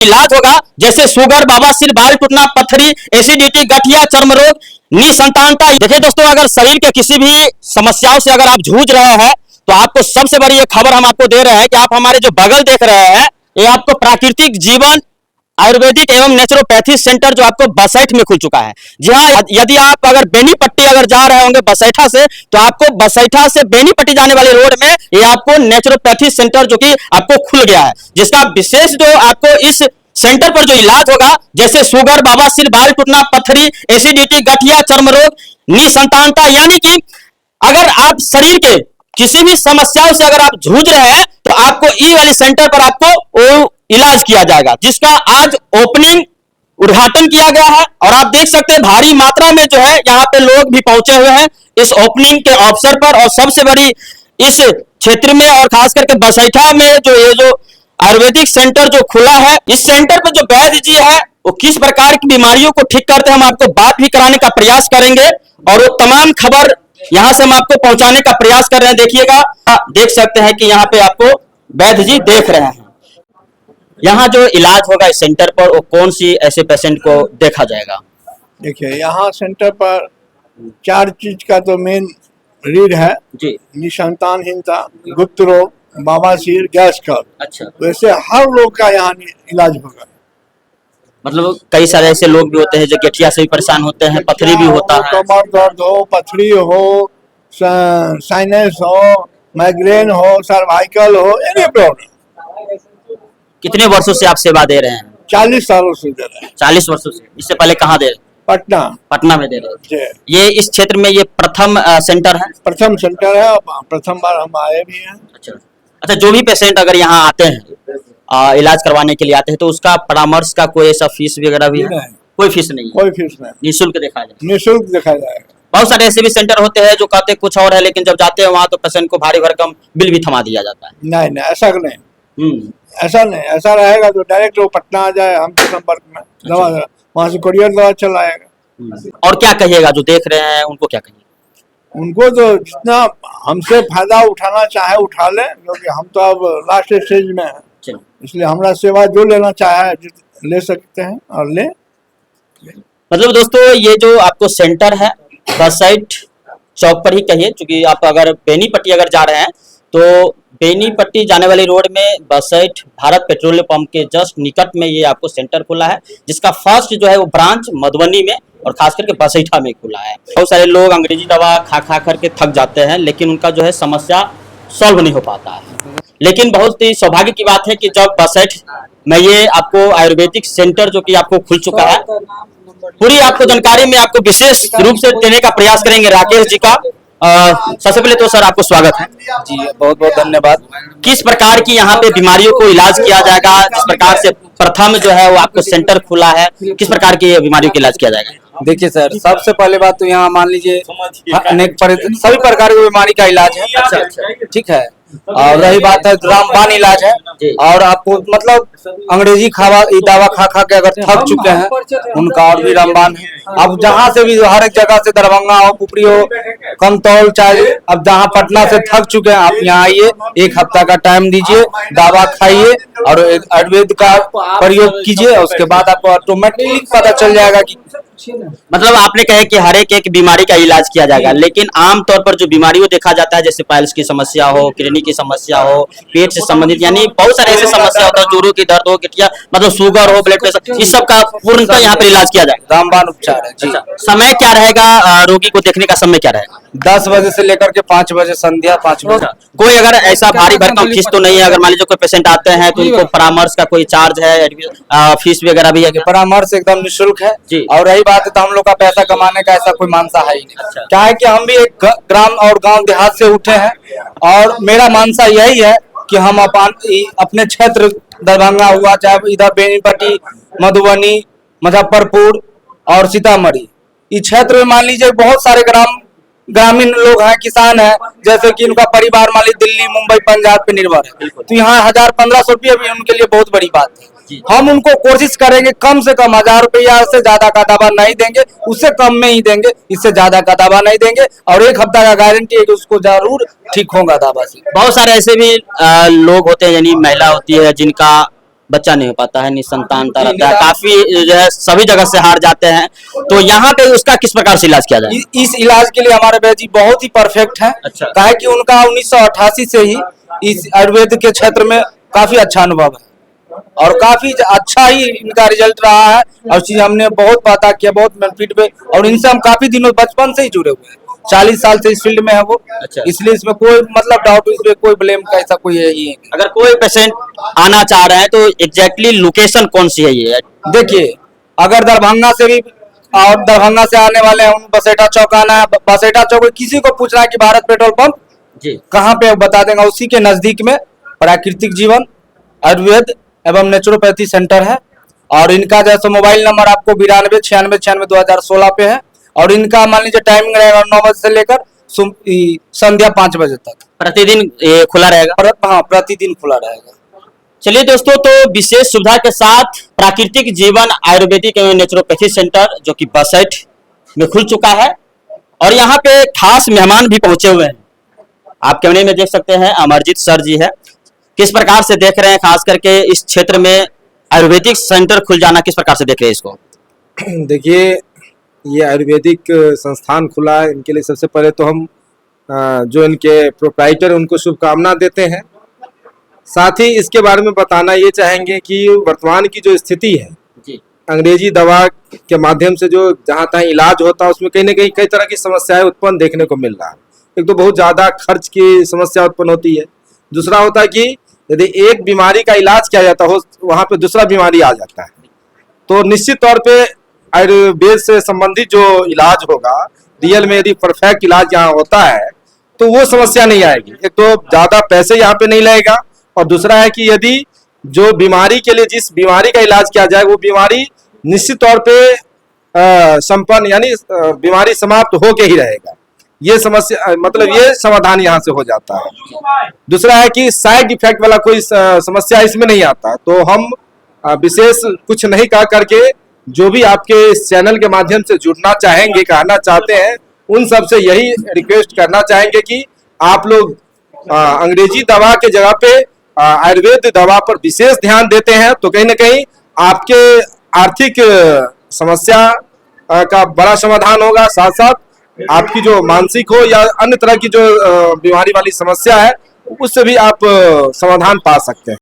इलाज होगा, जैसे शुगर, बवासीर, बाल टूटना, पथरी, एसिडिटी, गठिया, चर्म रोग, निसंतानता। देखिए दोस्तों, अगर शरीर के किसी भी समस्याओं से अगर आप जूझ रहे हैं तो आपको सबसे बड़ी ये खबर हम आपको दे रहे हैं कि आप हमारे जो बगल देख रहे हैं, ये आपको प्राकृतिक जीवन आयुर्वेदिक एवं नेचुरोपैथी सेंटर जो आपको बसैठ में खुल चुका है। जी हाँ, यदि आप अगर बेनीपट्टी अगर जा रहे होंगे बसैठा से, तो आपको बसैठा से बेनीपट्टी जाने वाले रोड में ये आपको नेचुरोपैथी सेंटर जो कि आपको खुल गया है, जिसका विशेष जो आपको इस सेंटर पर जो इलाज होगा, जैसे शुगर, बवासीर, बाल टूटना, पथरी, एसिडिटी, गठिया, चर्म रोग, निसंतानता, यानी कि अगर आप शरीर के किसी भी समस्याओं से अगर आप जूझ रहे हैं तो आपको ई वाली सेंटर पर आपको इलाज किया जाएगा, जिसका आज ओपनिंग उद्घाटन किया गया है। और आप देख सकते हैं भारी मात्रा में जो है यहाँ पे लोग भी पहुंचे हुए हैं इस ओपनिंग के अवसर पर। और सबसे बड़ी इस क्षेत्र में और खास करके बसैठा में जो ये जो आयुर्वेदिक सेंटर जो खुला है, इस सेंटर पर जो वैद्य जी है वो किस प्रकार की बीमारियों को ठीक करते हैं, हम आपको बात भी कराने का प्रयास करेंगे और वो तमाम खबर यहां से हम आपको पहुंचाने का प्रयास कर रहे हैं। देखिएगा, देख सकते हैं कि यहाँ पे आपको वैद्य जी देख रहे हैं। यहाँ जो इलाज होगा इस सेंटर पर, वो कौन सी ऐसे पेशेंट को देखा जाएगा? देखिए, यहाँ सेंटर पर 4 चीज का तो मेन रीड है जी। निसंतानहीनता, गुप्त रोग, बवासीर, गैस का। अच्छा, वैसे हर लोग का यहाँ इलाज होगा। मतलब कई सारे ऐसे लोग भी होते हैं जो गठिया से भी परेशान होते हैं, पथरी भी होता है, कमर दर्द हो, पथरी हो, साइनस हो, माइग्रेन हो, सर्वाइकल हो, एनी प्रॉब्लम। कितने वर्षों से आप सेवा दे रहे हैं? 40 सालों से दे रहे हैं। 40 वर्षों से। इससे पहले कहाँ दे रहे? पटना। पटना में दे रहे हैं। जी। ये इस क्षेत्र में ये प्रथम सेंटर है? प्रथम सेंटर है, प्रथम बार हम आए भी हैं। अच्छा अच्छा, जो भी पेशेंट अगर यहाँ आते हैं इलाज करवाने के लिए आते हैं तो उसका परामर्श का कोई ऐसा फीस वगैरह भी है? कोई फीस नहीं है? कोई फीस नहीं, निःशुल्क देखा जाए? निःशुल्क देखा जाएगा। बहुत सारे ऐसे भी सेंटर होते हैं जो कहते हैं कुछ और है, लेकिन जब जाते हैं वहां तो पेशेंट को भारी भरकम बिल भी थमा दिया जाता है। नहीं नहीं, ऐसा नहीं, ऐसा नहीं। ऐसा रहेगा तो डायरेक्ट वो पटना आ जाए हमसे संपर्क में, दवा वहां से कुरियर दवा चल आएगा। और क्या कहिएगा जो देख रहे हैं उनको, क्या कहिए? उनको तो जितना हमसे फायदा उठाना चाहे उठा ले, क्योंकि हम तो अब लास्ट स्टेज में हैं, इसलिए हमारा सेवा जो लेना चाहे ले सकते हैं और ले। मतलब दोस्तों, ये जो आपको सेंटर है बसैठ चौक पर ही कहिए, क्योंकि आप अगर बेनीपट्टी अगर जा रहे हैं तो बेनीपट्टी जाने वाली रोड में बसैठ भारत पेट्रोलियम पंप के जस्ट निकट में ये आपको सेंटर खुला है, जिसका फर्स्ट जो है वो ब्रांच मधुबनी में और खास करके बसैठा में खुला है। बहुत सारे लोग अंग्रेजी दवा खा खा करके थक जाते हैं, लेकिन उनका जो है समस्या सॉल्व नहीं हो पाता है। लेकिन बहुत ही सौभाग्य की बात है कि जब बसैठ में ये आपको आयुर्वेदिक सेंटर जो कि आपको खुल चुका है, पूरी आपको जानकारी में आपको विशेष रूप से देने का प्रयास करेंगे राकेश जी का। सबसे पहले तो सर आपको स्वागत है जी, बहुत बहुत धन्यवाद। किस प्रकार की यहाँ पे बीमारियों को इलाज किया जाएगा, जिस प्रकार से प्रथम जो है वो आपको सेंटर खुला है, किस प्रकार की बीमारियों का इलाज किया जाएगा? देखिए सर, सबसे पहले बात तो यहाँ मान लीजिए सभी प्रकार की बीमारी का इलाज है। ठीक है। और रही बात है रामबाण इलाज है, और आपको मतलब अंग्रेजी दवा खा खा के अगर थक चुके हैं उनका और भी रामबाण है। अब जहाँ से भी हर एक जगह से, दरभंगा हो, पुपरी हो, कमतौल, चाहे अब जहाँ पटना से थक चुके हैं आप यहाँ आइए, 1 हफ्ता का टाइम दीजिए, दवा खाइए और आयुर्वेद का प्रयोग कीजिए। उसके बाद आपको ऑटोमेटिक पता चल जाएगा कि मतलब आपने कहे कि हर एक बीमारी का इलाज किया जाएगा, लेकिन आमतौर पर जो बीमारियों देखा जाता है, जैसे पाइल्स की समस्या हो, किडनी की समस्या हो, पेट से संबंधित, यानी बहुत सारे ऐसे समस्या होता है, जोड़ों की दर्द हो, गठिया मतलब शुगर हो, ब्लड प्रेशर, इस सब का पूर्णतः यहाँ पर इलाज किया जाएगा। रामबाण उपचार है जी। समय क्या रहेगा, रोगी को देखने का समय क्या रहेगा? 10 बजे से लेकर के 5 बजे, संध्या 5 बजे। कोई अगर ऐसा भारी भरकम फीस तो नहीं है? अगर मान लीजिए कोई पेशेंट आते हैं तो उनको परामर्श का कोई चार्ज है, फीस वगैरह भी है? परामर्श एकदम निःशुल्क है जी। और रही बात है तो हम लोग का पैसा कमाने का ऐसा कोई मानसा है ही नहीं। अच्छा। क्या है कि हम भी एक ग्राम और गांव देहात से उठे हैं, और मेरा मानसा यही है कि हम अपने क्षेत्र दरभंगा हुआ, चाहे इधर बेनीपट्टी, मधुबनी, मुजफ्फरपुर और सीतामढ़ी, इस क्षेत्र में मान लीजिए बहुत सारे ग्रामीण लोग हैं, किसान हैं, जैसे कि उनका परिवार मान लीजिए दिल्ली, मुंबई, पंजाब पे निर्भर है, तो यहाँ 1000-1500 रुपये भी उनके लिए बहुत बड़ी बात है। हम उनको कोशिश करेंगे कम से कम 1000 रुपया से ज्यादा का दवा नहीं देंगे, उससे कम में ही देंगे, इससे ज्यादा का दवा नहीं देंगे, और 1 हफ्ता का गारंटी है कि उसको जरूर ठीक होगा दवा से। बहुत सारे ऐसे भी लोग होते हैं, यानी महिला होती है जिनका बच्चा नहीं हो पाता है, निसंतानता रहता है, काफी जो है सभी जगह से हार जाते हैं, तो यहाँ पे उसका किस प्रकार से इलाज किया जाए? इस इलाज के लिए हमारे भैया जी बहुत ही परफेक्ट है। अच्छा। काहे कि उनका 1988 से ही इस आयुर्वेद के क्षेत्र में काफी अच्छा अनुभव है और काफी अच्छा ही इनका रिजल्ट रहा है और चीज हमने बहुत पता किया, बहुत बेनिफिट पे, और इनसे हम काफी दिनों बचपन से ही जुड़े हुए हैं, 40 साल से इस फील्ड में है वो। अच्छा। इसलिए इसमें कोई मतलब डाउट, इसमें कोई ब्लेम का ऐसा कोई है ही नहीं। अगर कोई पेशेंट आना चाह रहे हैं तो एग्जैक्टली लोकेशन कौन सी है ये? देखिए, अगर दरभंगा से भी और दरभंगा से आने वाले हैं, बसेठा चौक आना है, बसेठा चौक किसी को पूछना है कि भारत पेट्रोल पंप जी कहाँ पे, बता देंगे। उसी के नजदीक में प्राकृतिक जीवन आयुर्वेद एवं नेचुरोपैथी सेंटर है और इनका जैसे मोबाइल नंबर आपको 9296962016 पे है और इनका मान लीजिए टाइमिंग रहेगा 9 बजे से लेकर संध्या 5 बजे तक। प्रतिदिन ये खुला रहेगा? हाँ, प्रतिदिन खुला रहेगा। चलिए दोस्तों, तो विशेष सुविधा के साथ प्राकृतिक जीवन आयुर्वेदिक एवं नेचुरोपैथी सेंटर जो कि बसेठ में खुल चुका है और यहाँ पे खास मेहमान भी पहुंचे हुए हैं। आप कैमरे में देख सकते हैं अमरजीत सर जी है। किस प्रकार से देख रहे हैं, खास करके इस क्षेत्र में आयुर्वेदिक सेंटर खुल जाना, किस प्रकार से देख रहे हैं इसको? देखिए, ये आयुर्वेदिक संस्थान खुला है, इनके लिए सबसे पहले तो हम जो इनके प्रोप्राइटर उनको शुभकामना देते हैं। साथ ही इसके बारे में बताना ये चाहेंगे कि वर्तमान की जो स्थिति है जी। अंग्रेजी दवा के माध्यम से जो जहाँ तहाँ इलाज होता है उसमें कहीं ना कहीं कई तरह की समस्याएं उत्पन्न देखने को मिल रहा है। एक तो बहुत ज़्यादा खर्च की समस्या उत्पन्न होती है, दूसरा होता है कि यदि एक बीमारी का इलाज किया जाता हो वहाँ पे दूसरा बीमारी आ जाता है, तो निश्चित तौर पे आयुर्वेद से संबंधित जो इलाज होगा, रियल में यदि परफेक्ट इलाज यहाँ होता है तो वो समस्या नहीं आएगी। एक तो ज़्यादा पैसे यहाँ पे नहीं लगेगा और दूसरा है कि यदि जो बीमारी के लिए जिस बीमारी का इलाज किया जाए वो बीमारी निश्चित तौर पे संपन्न यानी बीमारी समाप्त होके ही रहेगा। ये समस्या मतलब ये समाधान यहाँ से हो जाता है। दूसरा है कि साइड इफेक्ट वाला कोई समस्या इसमें नहीं आता। तो हम विशेष कुछ नहीं कह करके जो भी आपके इस चैनल के माध्यम से जुड़ना चाहेंगे, कहना चाहते हैं, उन सब से यही रिक्वेस्ट करना चाहेंगे कि आप लोग अंग्रेजी दवा के जगह पे आयुर्वेद दवा पर विशेष ध्यान देते हैं तो कहीं ना कहीं आपके आर्थिक समस्या का बड़ा समाधान होगा। साथ साथ आपकी जो मानसिक हो या अन्य तरह की जो बीमारी वाली समस्या है उससे भी आप समाधान पा सकते हैं।